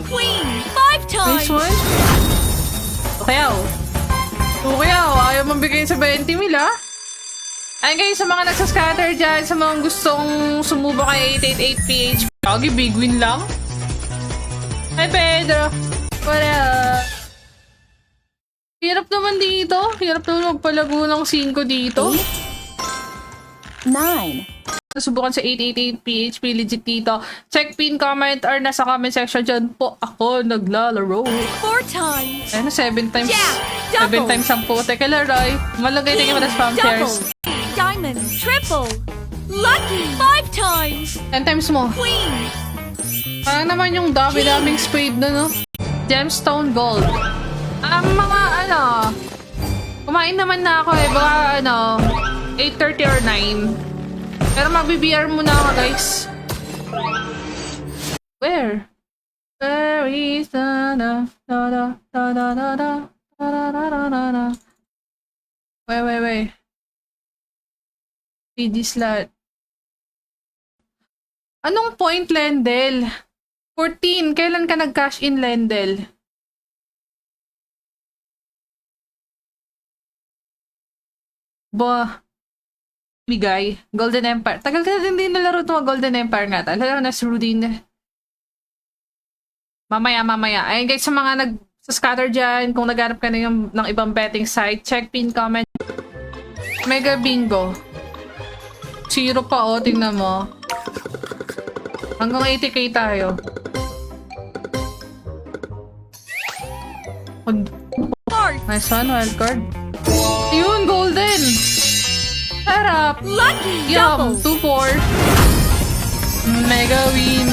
Queen, 5 Nice times. one. Tukayaw. Tukayaw. Ayaw mong bigay sa 20 mil, ah. Ayun kayo sa mga nagsascatter dyan, sa mga gustong sumubo kay 888 PHP. Kagi, big win lang. Hi, Pedro. What up? Hirap naman dito. Hirap naman magpalago ng 5 dito. 9. Subukan sa 888 PHP, legit dito. Check pin, comment, or nasa comment section dyan po ako naglalaro. 4 times. Ayun, 7 times. Yeah, 7 double. times 10. Teka, Leroy. Malagay tayo mga spam Double. shares. Diamond, triple. Lucky, 5 times. 10 times mo. Queen, Parang naman yung dami-daming spade na, no? Gemstone gold. Mga kumain naman na ako eh. Baka 8:30 or 9. Pero mag-BBR muna ako, guys. Where? Where is the Wait. PD slot. Anong point, Lendel? 14. Kailan ka nag-cash in, Lendel? Ba, bigay. Golden Empire. Tagal ka na din nalaro ito Golden Empire nga. Alam na si Rudin. Mamaya. Ayun guys, sa mga nag-scatter dyan, kung naghanap ka na ng ibang betting site, check pin, comment. Mega bingo. 0 pa, oh. Tingnan mo. Hanggang 80k tayo. Nice one, wildcard. Yun, golden! Sarap! lucky, Yum! double. 2-4. Mega win!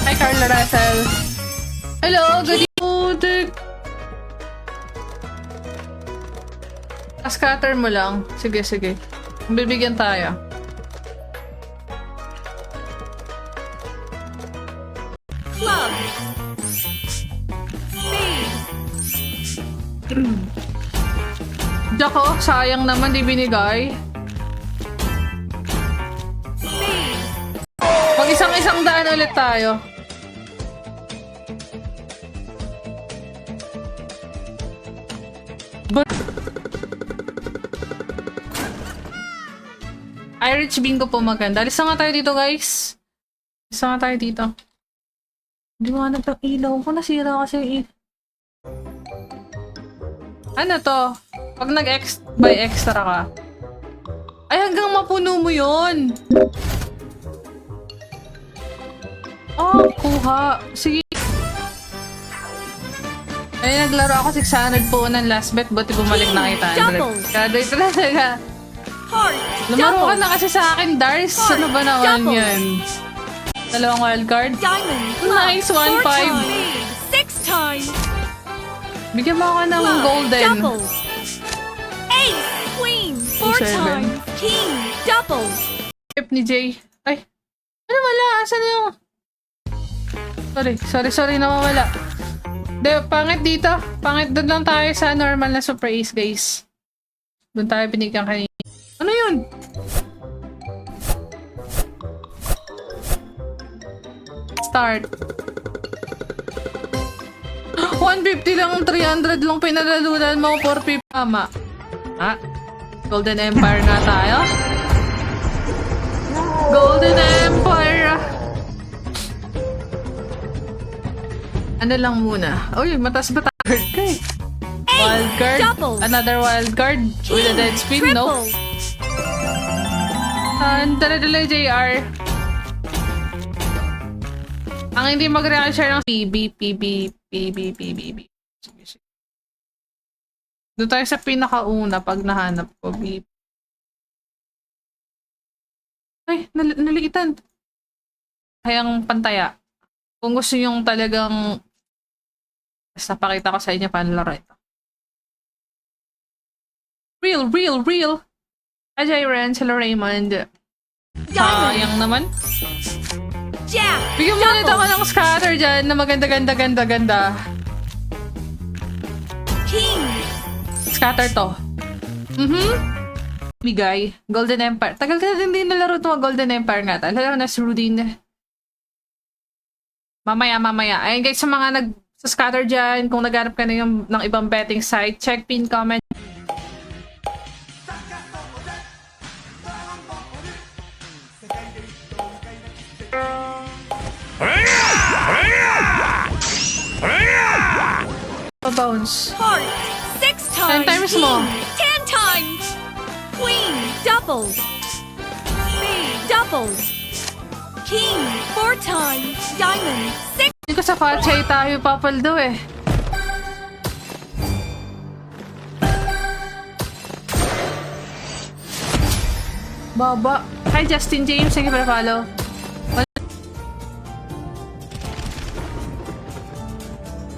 Hi, Carla Russell. Hello, good evening! Scatter mo lang. Sige. Bibigyan tayo. Club, spade, Jacko, sayang naman di binigay. spade, Mag isang daan ulit tayo. Irish bingo po maganda. Alis na nga tayo dito, guys. Alis na nga tayo dito. Hindi mo hanap ng ilaw ko. Nasira kasi yung ilaw. Ano to? Pag nag-buy extra ka. Ay, hanggang mapuno mo yun. Oh, kuha. Sige. Ay, naglaro ako 600 po ng last bet. Buti bumalik na kita. Double. Graduate talaga. heart, Lumaro ka double. na kasi sa akin, Dars. Ano ba naman Double. yan? Dalawang wildcard. Diamond, club, Nice, 1-5. 4 times. 6 times. Bigyan mo ako ng Club, golden. double. Ace, queen, 4 7. times. King, double. Tip ni Jay. Ay. Ano wala? Asan yung... Sorry. Nawawala. Pangit dito. Pangit doon lang tayo sa normal na super ace, guys. Doon tayo binigyan kanina. Ano yun? Start. 150 lang, 300 lang pinalalunan mo, 450. Tama. Golden Empire na tayo. Golden Empire. Ano lang muna. Uy, matas ba tayo? Okay. Wild card. double. Another wild card with a dead spin. Triple. No. Dala-dala JR. Ang hindi mag-reaction ng PB. Sige. Doon tayo sa pinakauna pag nahanap ko. Ay, naliitan. Kayang pantaya. Kung gusto yung talagang basta pakita ko sa inyo paano laro ito. Real. Ajay Ren, hello Raymond. Sayang naman. Jack, Bigyan mo ulit ako ng scatter dyan na maganda. king, Scatter to. Bigay. Golden Empire. Tagal ka na din nalaro ito Golden Empire nga. Alam na si Rudin. Mamaya. Ayun guys, sa mga nag-scatter dyan, kung naghanap ka na yung, ng ibang betting site, check pin comment. Bounce. Heart, 6 times. 10 times King, mo. 10 times. Queen, double. Spade, double. King, 4 times. Diamond, 6. Hindi ko sa Fachay tayo papaldo eh. Baba. Hi Justin James, thank you for the follow.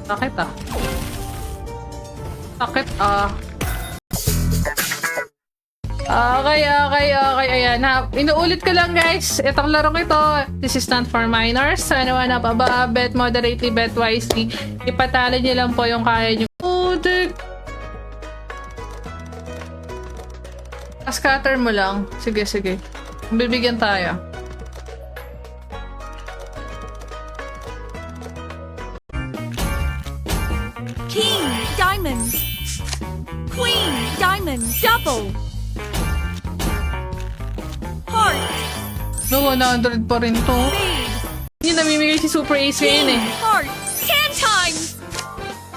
Sakit ah. Sakit ah. Okay. Ayan ha. Inuulit ko lang guys. Itong larong ito, this is not for minors. So anyone up above, bet moderately, bet wisely. Ipatalo nyo lang po yung kaya nyo. Oh, dik. Scatter mo lang. Sige. Bibigyan tayo. King, diamond. Queen, diamond, double. Heart, No, 100 pa rin to. spade. Hindi namimigay si Super Ace ngayon eh. King, heart, 10 times.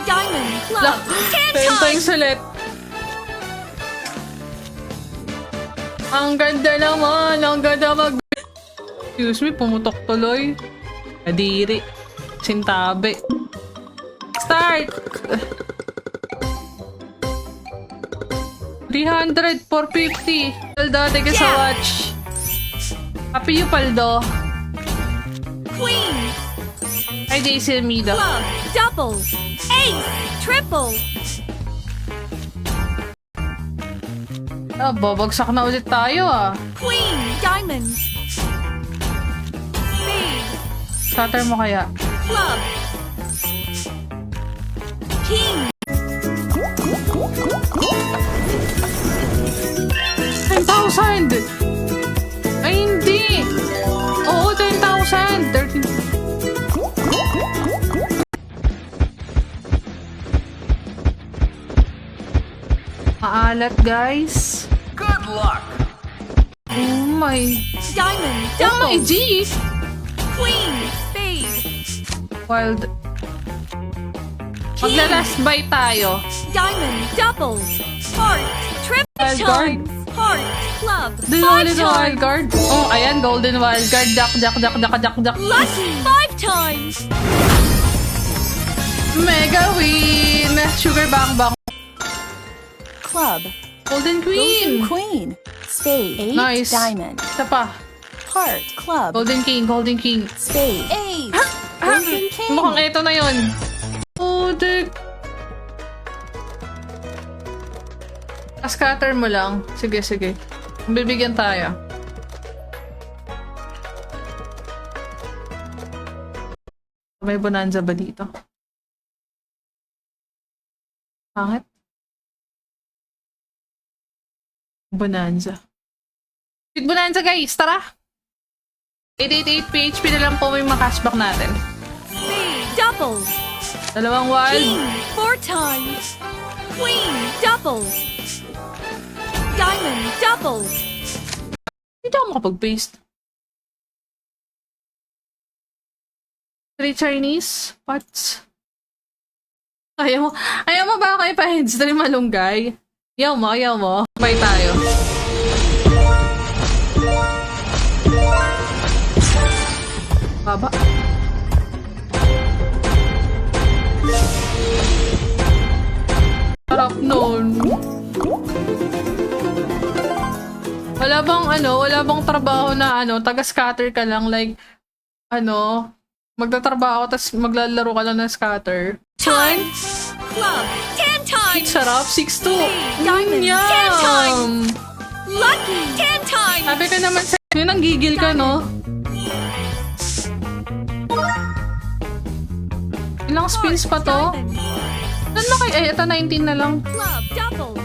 Diamond, club, 10 10 times. times ulit. Ang ganda naman. Ang ganda mag... Excuse me, pumutok tuloy. Kadiri. Sintabi. Start! 300, 450. Paldo, thank you so Yeah. much. Happy you, Paldo. Queen, Hi, JC Amida. club, double. Ace, triple. Ah, babagsak na ulit tayo ah. Queen, diamond. Spade, Scatter mo kaya? club. King, 10,000! Ay, hindi! Oo, 10,000! 13... Maalat, guys. Good luck! Oh my... diamond, Oh my double. G! Queen, spade. Wild. King, Magla-last buy tayo. diamond, double. Heart, triple Wild card. times. Heart, club, Dito 5 ulit yung wild times. card. Oh, ayan, golden wild card. Jack. Lucky, 5 times. Mega win! Sugar bang. Club, Golden Golden Queen! Queen, Spade, 8, Nice. Diamond, Isa pa. Heart, Club, Golden King. Spade, Ace, Golden King, Mukhang ito na yun. Oh, dik. Scatter mo lang. Sige. Bibigyan tayo. May bonanza ba dito? Bakit? Bonanza. Sweet bonanza guys, tara! 888 PHP na lang po may makashback natin. Spade, double. Dalawang wild. King, 4 times. Queen, double. Diamond, double. Hindi ako makapag-paste. 3 Chinese pots. Ayaw mo ba kayo pa-headstream malunggay? Ayaw mo. Bye tayo. Baba. Sarap nun. Wala bang trabaho na taga-scatter ka lang, like, magtatrabaho tas maglalaro ka lang ng scatter. Times. Club, 10 times. Sarap, 6-2. Diamond, 10 Yum! Lucky, 10 times. Sabi ka naman sa nang gigil ka, no? Ilang spins pa to? Diamond, Saan na kayo? Ay, ito 19 na lang. club, double.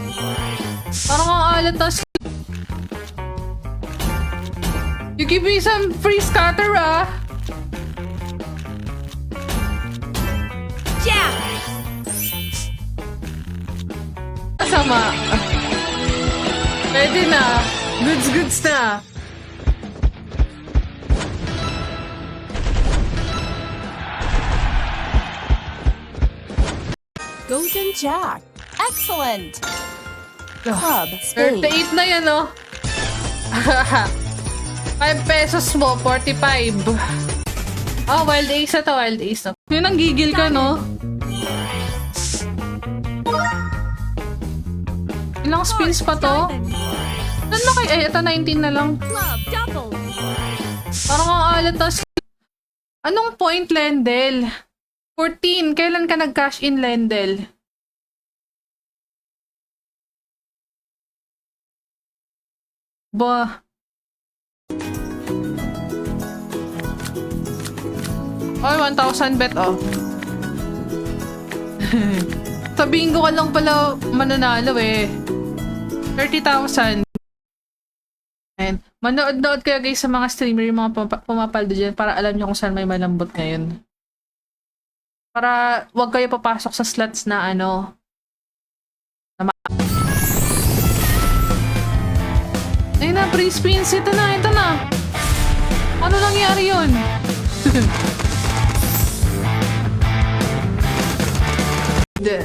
Parang ang alat tas. You give me some free scatter, ah. masama. Pwede na. Goods na. Golden Jack. Excellent. Club. Spade. 38 na yan, oh. 5 pesos mo, 45. Oh, wild ace na to, wild ace na. Yun ang gigil ka, no? Ilang spins pa to? Saan na kayo? Ay, ito 19 na lang. Club double. Parang ang alat na. Anong point, Lendel? 14. Kailan ka nag-cash in, Lendel? Ba? Ay, 1,000 bet, oh. Sa bingo ka lang pala mananalo, eh. 30,000. And manood-nood kayo guys sa mga streamer yung mga pumapaldo dyan para alam nyo kung saan may malambot ngayon. Para wag kayo papasok sa slots na ano. Ayun na, free spins. Ito na. Ano nangyari yun? Hindi.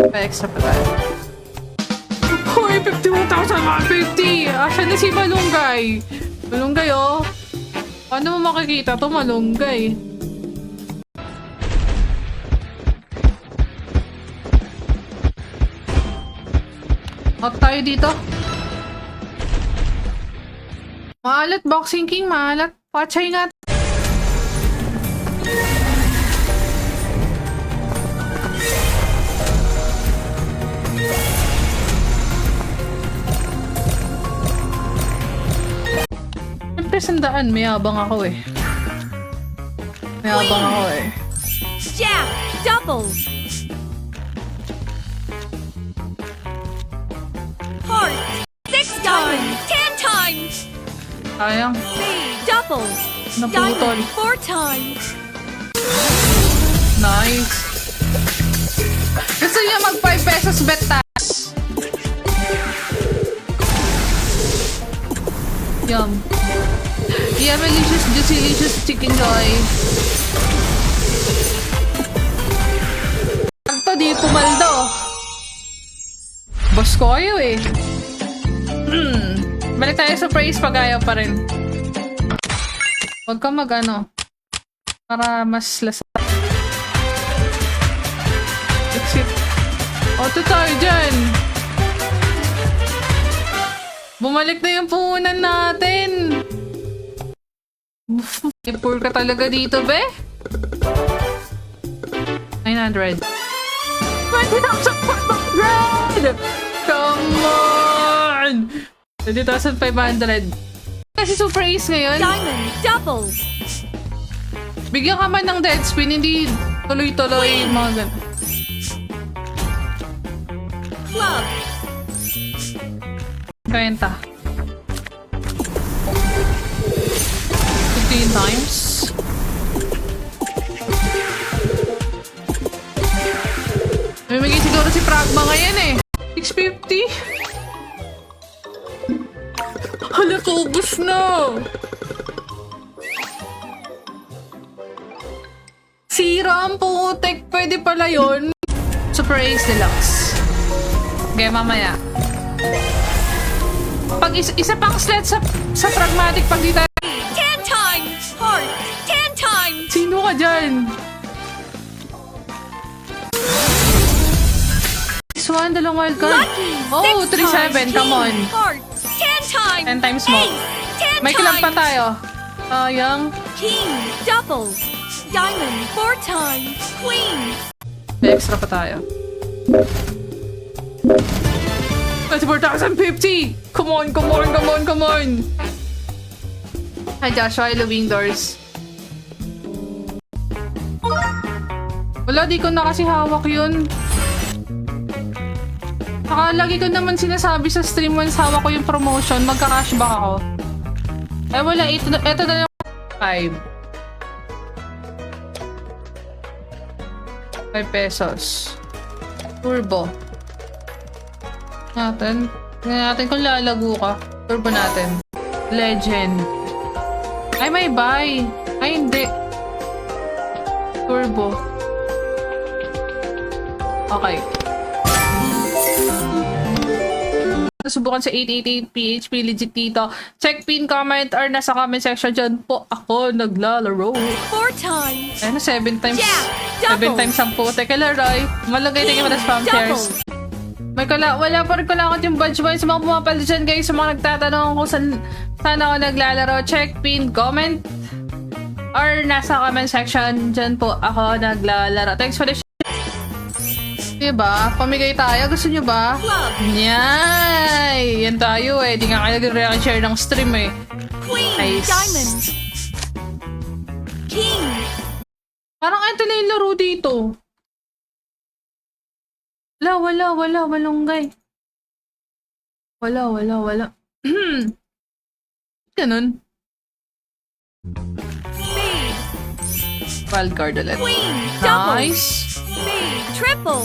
Pa-extra pa tayo. Hoy, 51,150! Asan na si Malunggay? Malunggay, oh. Paano mo makikita to, Malunggay? Out tayo dito. Maalat, Boxing King, maalat. Pachay nga. Siyempre sandaan, mayabang ako eh. Mayabang ako eh. Jack double. Heart 6 times. 10 times. Sayang. Spade double. Naputol. Diamond 4 times. Nice. Gusto niya mag 5 pesos bet tax. Yum. Yeah, delicious chicken joy. Ito di pumaldo. Boss ko kayo eh. Balik tayo sa praise pag ayaw pa rin. Huwag ka mag-ano. Para mas lasa. Exit. Auto tayo dyan. Bumalik na yung puhunan natin. Ipur ka talaga dito, be? 900. 20,500! Come on! 20,500. Kasi Super Ace ngayon. Diamond double. Bigyan ka man ng dead spin, hindi tuloy-tuloy mga ganun. Club. 20. 15 times. Mamigay siguro si Pragma ngayon eh. 650? Hala, paubos na! Sira ang putek. Pwede pala yun. Super Ace Deluxe. Okay, mamaya. Pag isa pang slot sa pragmatic pag di tayo. 10 times. Heart 10 times. Sino ka dyan? This one, dalawang wild card. Lucky. Oh, 6 3-7. times. Come on. King. Heart 10 times. 10 times mo. Ace 10 May kilap pa times. tayo. Sayang. King double. Diamond 4 times. Queen. May extra pa tayo. 24,050! Come on! Hi Joshua, hello Wingdoors. Wala, di ko na kasi hawak yun. Saka lagi ko naman sinasabi sa stream once hawak ko yung promotion, magka-cashback ako. Eh wala, ito na yung 5 pesos. Turbo. Natin. Tingnan natin kung lalago ka. Turbo natin. Legend. Ay, may buy. Ay, hindi. Turbo. Okay. Subukan sa 888 PHP legit dito. Check pin, comment, or nasa comment section dyan po ako naglalaro. 4 times. Ano, 7 times? Yeah, 7 double. times 10. Teka, Laroy. Malagay tayo mga spam shares. Wala pa rin kulakot yung badge boy. Sa mga pumapalo dyan, guys, sa mga nagtatanong kung saan ako naglalaro. Check pin, comment, or nasa comment section dyan po ako naglalaro. Thanks for the diba? Pamigay tayo. Gusto nyo ba? Club. Yay! Yan tayo eh. Di nga kayo nag-share ng stream eh. Queen. Nice. Diamond. King. Parang ito na yung laro dito. Wala. Malunggay. Wala. Ganun. Spade. Wild card ulit. Queen. Double. Nice. Spade. Triple.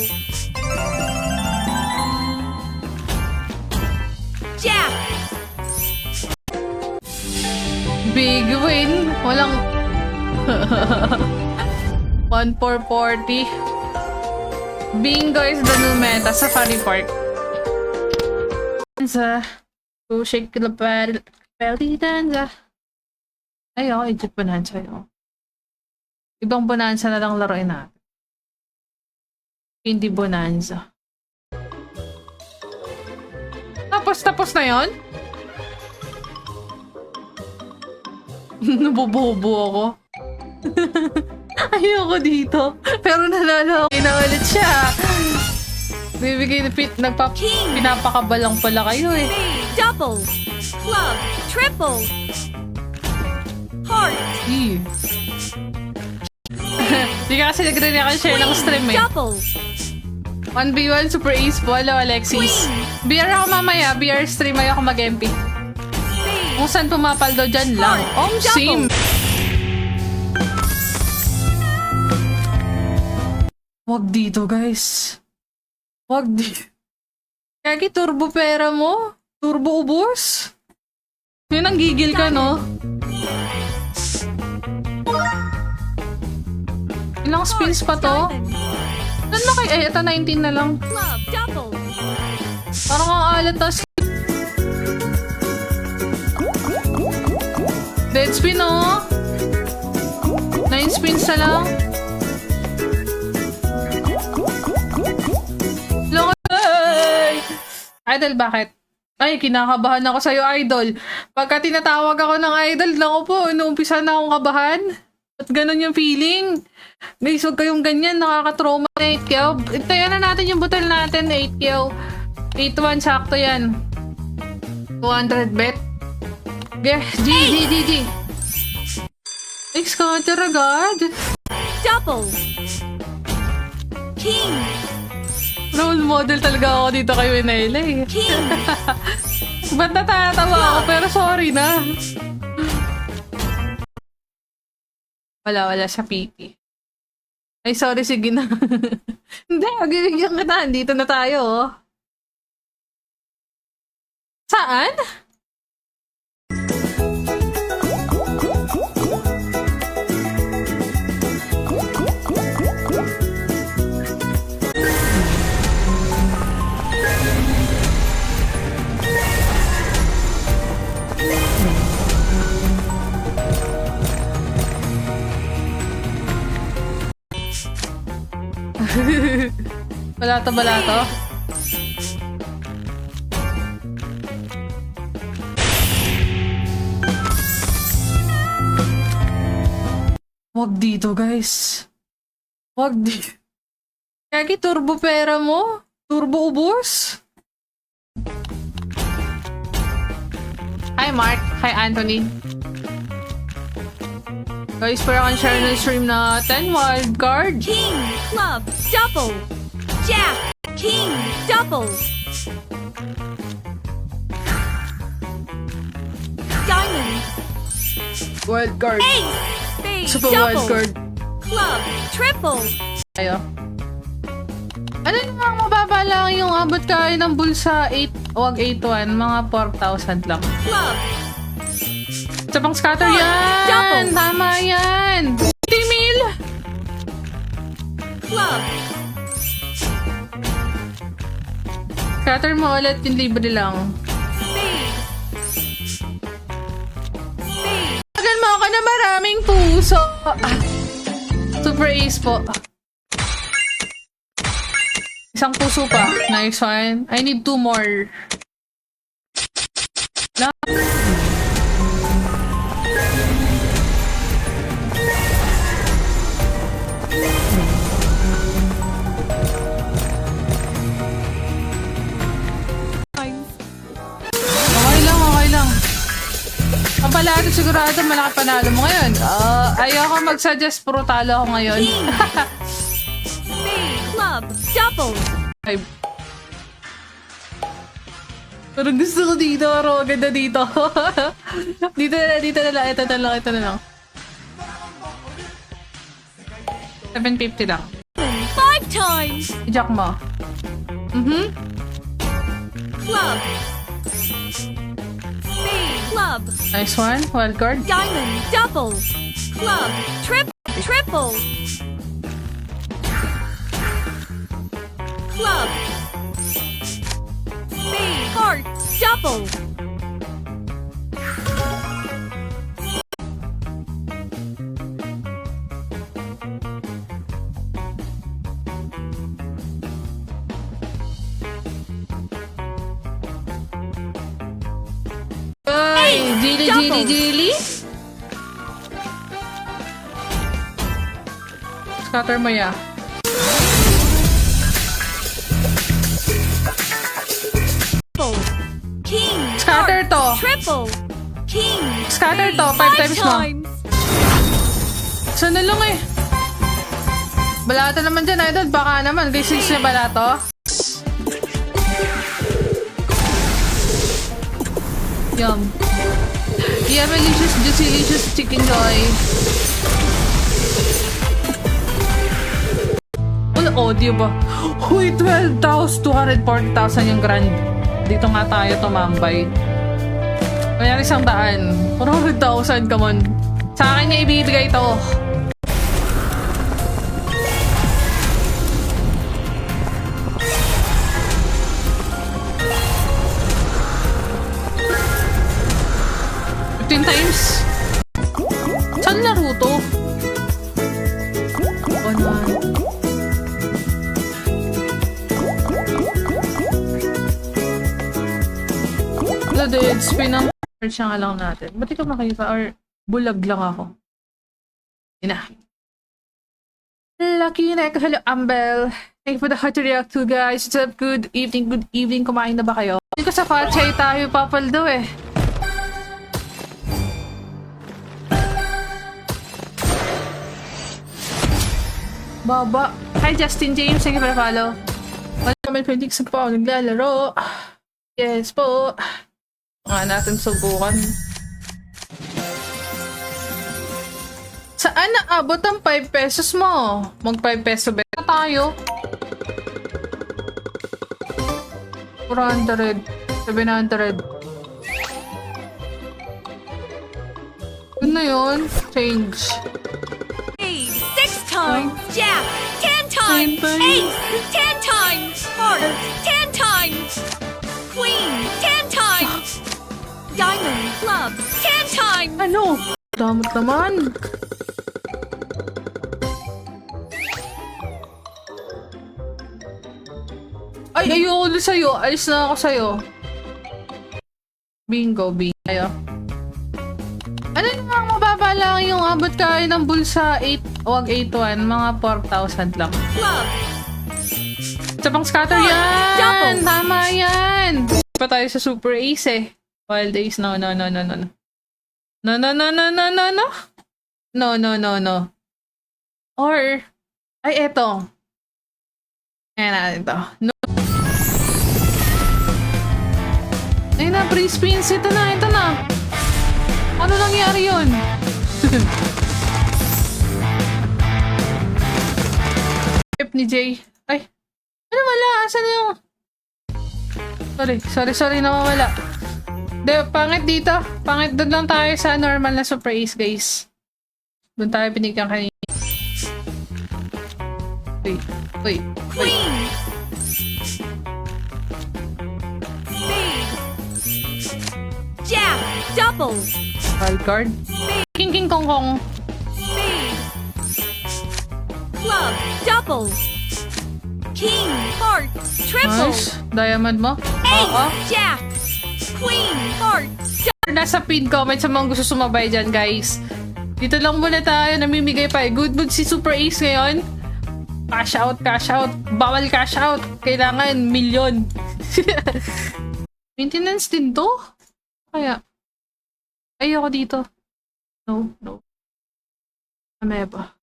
Jack. Big win. Walang... 1,440. Bingo is the new meta. Safari Park. Danza. Go shake the belly danza. Ay, Egypt Bonanza yun. Ibang Bonanza na lang laruin natin. Hindi Bonanza. Tapos na yon? Nabobobo ako. Ayoko dito. Pero nalala ko na ulit siya. Bibigay na pinapakabalang pala kayo eh. Spade. Double. Club. Triple. Heart. Di ka kasi nagre-share ng stream eh. Double. 1v1 Super Ace po. Hello, Alexis. BR ako mamaya. BR stream ay ako mag-MP. Spade. Kung saan pumapaldo dyan lang. Oh, sim. Wag dito, guys. Wag dito. Kagi, turbo pera mo. Turbo ubos. Yun ang gigil ka, no? Ilang spins pa to? Diamond. Saan na kayo? Eh, ito 19 na lang. Club. Double. Parang ang alat tas. Dead spin, oh. 9 spins na lang. Ay! Idol, bakit? Ay, kinakabahan ako sa'yo, Idol. Pagka tinatawag ako ng Idol, naku po, inuumpisa na akong kabahan. At ganun yung feeling. Guys, huwag kayong ganyan, nakaka-trauma na 8K. Itayan na natin yung butal natin, 8K. 8-1, sakto yan. 200 bet. GG. X-counter agad. Double. King. Role model talaga ako dito kay Winela eh. King. Ba't natatawa ako? Pero sorry na. Wala sa PT. Ay, sorry, sige na. Hindi, magbibigyan kita. Dito na tayo, oh. Saan? Balato. Wag dito, guys. Wag dito. Kagi, turbo pera mo? Turbo ubos? Hi, Mark. Hi, Anthony. Guys, para kang share ng stream natin. Wild card. King. Club. Double. Jack. King. Double. Diamond. Wild card. Ace. Spade. Super Double. wild card. Club. Triple. Ayo. Ano yung mga mababa mababa lang yung abot kaya ng bulsa 8, wag 8-1, mga 4,000 lang. Club. Sa pang scatter yan! Double. Tama yan! 50,000! Club. Scatter mo ulit yung libre lang. Spade. Spade. Tagal mo ako na maraming puso! Super ace po. Isang puso pa. Nice one. I need 2 more. No. Okay lang, okay lang. Kapalado sigurado malaki panalo mo ngayon. Ayoko mag-suggest puro talo ako ngayon. King. Spade. Club. Double. Ay. Parang gusto ko dito, pero ganda dito. dito na lang, ito na lang. 750 lang. 5 times. I-jack mo. Club. Spade. Club. Nice one. Wild card. Diamond. Double. Club. Triple. Club. Spade. Heart. Double. Ay! Jilly! Scatter mo ya. Triple. King. Scatter Heart. to. Triple. King. Scatter to. 5 5 times mo. Sana lang eh. Balata naman dyan, idol. Baka naman. This is na balato. Yum. Yeah, malicious, juicy chicken joy. Wala audio ba? Uy, 12,240,000 yung grand. Dito nga tayo tumambay. Kaya 100,000. 400,000, come on. Sa akin niya ibibigay to. Times. Saan laro to? Dead spin ang siya nga lang natin. Ba't ikaw makita? Or bulag lang ako? Yun na. Lucky na. Hello, Ambel. Thank you for the heart to react to, guys. What's up? Good evening. Kumain na ba kayo? Hindi ko sa kachay tayo papaldo eh. Baba. Hi, Justin James. Thank you for the follow. Wala naman pwedeng sa pa ako naglalaro. Yes po. Nga natin subukan. Saan naabot ang 5 pesos mo? Mag 5 peso bet tayo. 400. 700. Yun na yun. Change. Spade. 6 times. Jack. 10 times. Ace. 10 times. Heart. 10 times. Queen. 10 times. Diamond. Club. 10 times. Ano? Damot naman. Ay, ayoko na sa'yo. Alis na ako sa'yo. Bingo. Ayo. Ano naman mababa lang yung abot kaya ng bulsa 8, wag 8-1, mga 4,000 lang. Club. Sa pang scatter yan! Double. Tama yan! Pa tayo sa super ace eh. Wild ace, no. No. Or, ay eto. Ayan natin to. No. Ayun na, free spins. Ito na. Ano nangyari yun? Tip ni Jay. Ay. Ano wala? Asan yung... Sorry, nawawala. Pangit dito. Pangit, doon lang tayo sa normal na Super Ace, guys. Doon tayo binigyan kanina. Wait. Queen. Spade. Jack. Double. Wild card. King Kong Kong. Spade. Club. Double. King. Heart. Triple. Nice. Diamond mo? Ace. Jack. Queen. Heart. Nasa pin comment sa mga gusto sumabay dyan, guys. Dito lang muna tayo. Namimigay pa. Good mood si Super Ace ngayon. Cash out. Bawal cash out. Kailangan milyon. Maintenance din to? Kaya. Ayoko dito. No. Ameba.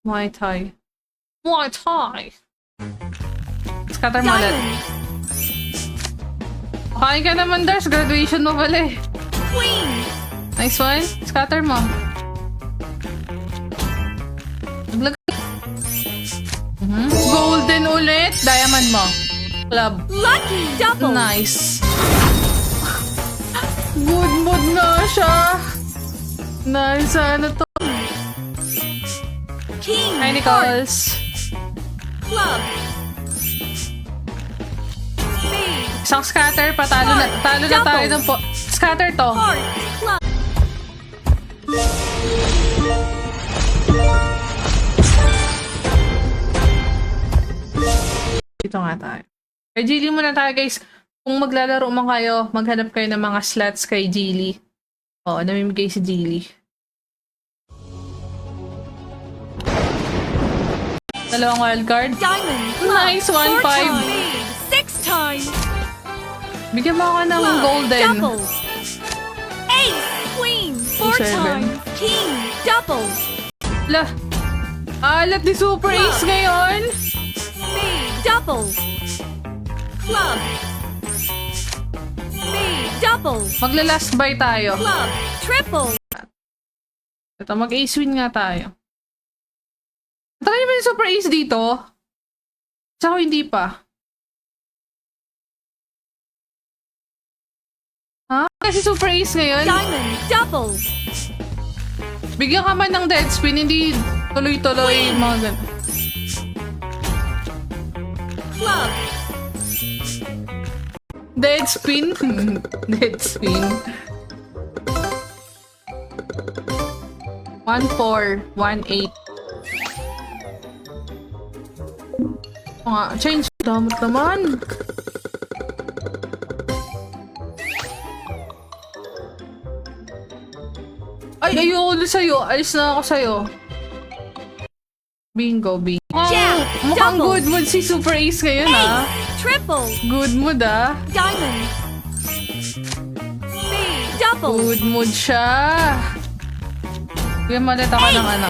Muay Thai. Scatter mo ulit. Diamond. Kain ka naman, Dars. Graduation mo pala eh. Queen. Nice one. Scatter mo. Naglagay. Golden ulit. Diamond mo. Club. Lucky. Double. Nice. Good mood nga siya. Nice. Ano to? King. Hi, Heart. Nichols. Club. Spade. Isang scatter pa. Talo na tayo ng po. Scatter to. Heart. Club. Dito nga tayo. Kay Jilly muna tayo, guys. Kung maglalaro man kayo, maghanap kayo ng mga slots kay Jilly. Oo, namimigay si Jilly. Dalawang wildcard. Diamond. Club. Nice, 1-5. Spade. 6 times. Bigyan mo ako ng Club. golden. Double. Ace. Queen. 4 7. times. King. Double. La. Alat ni Super Ace ngayon. Spade. Double. Club. Spade. Double. Magla-last buy tayo. Club. Triple. Ito, mag-ace win nga tayo. Try ba yung Super Ace dito? Tsaka hindi pa. Ha? Kasi Super Ace ngayon? Diamond. Double. Bigyan ka man ng dead spin, hindi tuloy-tuloy mga ganun. Club. Dead spin? Dead spin. 1-4, 1-8. Mga change. Damot naman. Ay, ayoko na sa'yo. Alis na ako sa'yo. Bingo. Jack, Mukhang double. good mood si Super Ace ngayon, ah. Triple. Good mood, ah. Diamond. Spade. Double. Good mood siya. Bigyan mo ulit ako ng ano.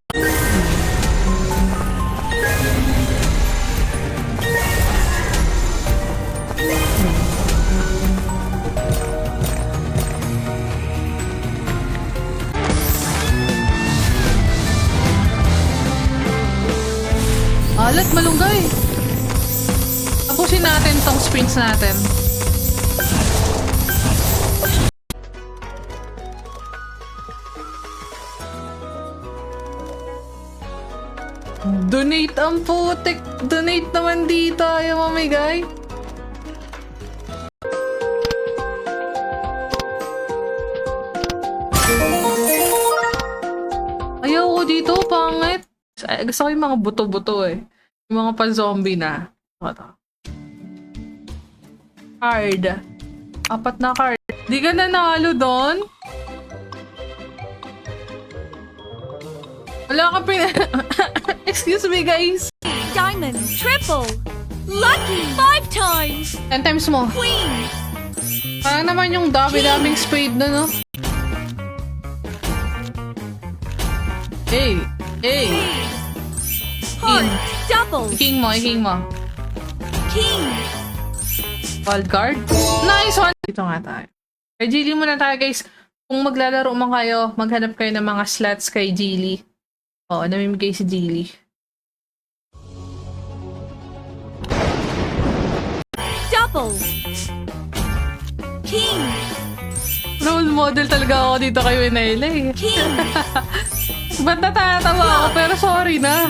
Alat, malunggay. Tapusin natin tong spins natin. Donate ang putik. Donate naman dito. Ayaw mamigay. Ayaw ko dito. Pangit. Gusto ko yung mga buto-buto eh. Yung mga pa-zombie na. Ito. Card. 4 na card. Di ka nanalo doon? Wala ka Excuse me, guys. Diamond. Triple. Lucky. 5 times. 10 times mo. Queen. Parang naman yung dami-daming spade na, no? Hey. Heart. Double. King mo. King. Wild card. Nice one! Dito nga tayo. Kay Jilly muna tayo, guys. Kung maglalaro man kayo, maghanap kayo ng mga slots kay Jilly. Oo, namimigay si Jilly. Apple. King. Role model talaga ako dito kay Winela eh. King. Ba't natatawa ako? Pero sorry na.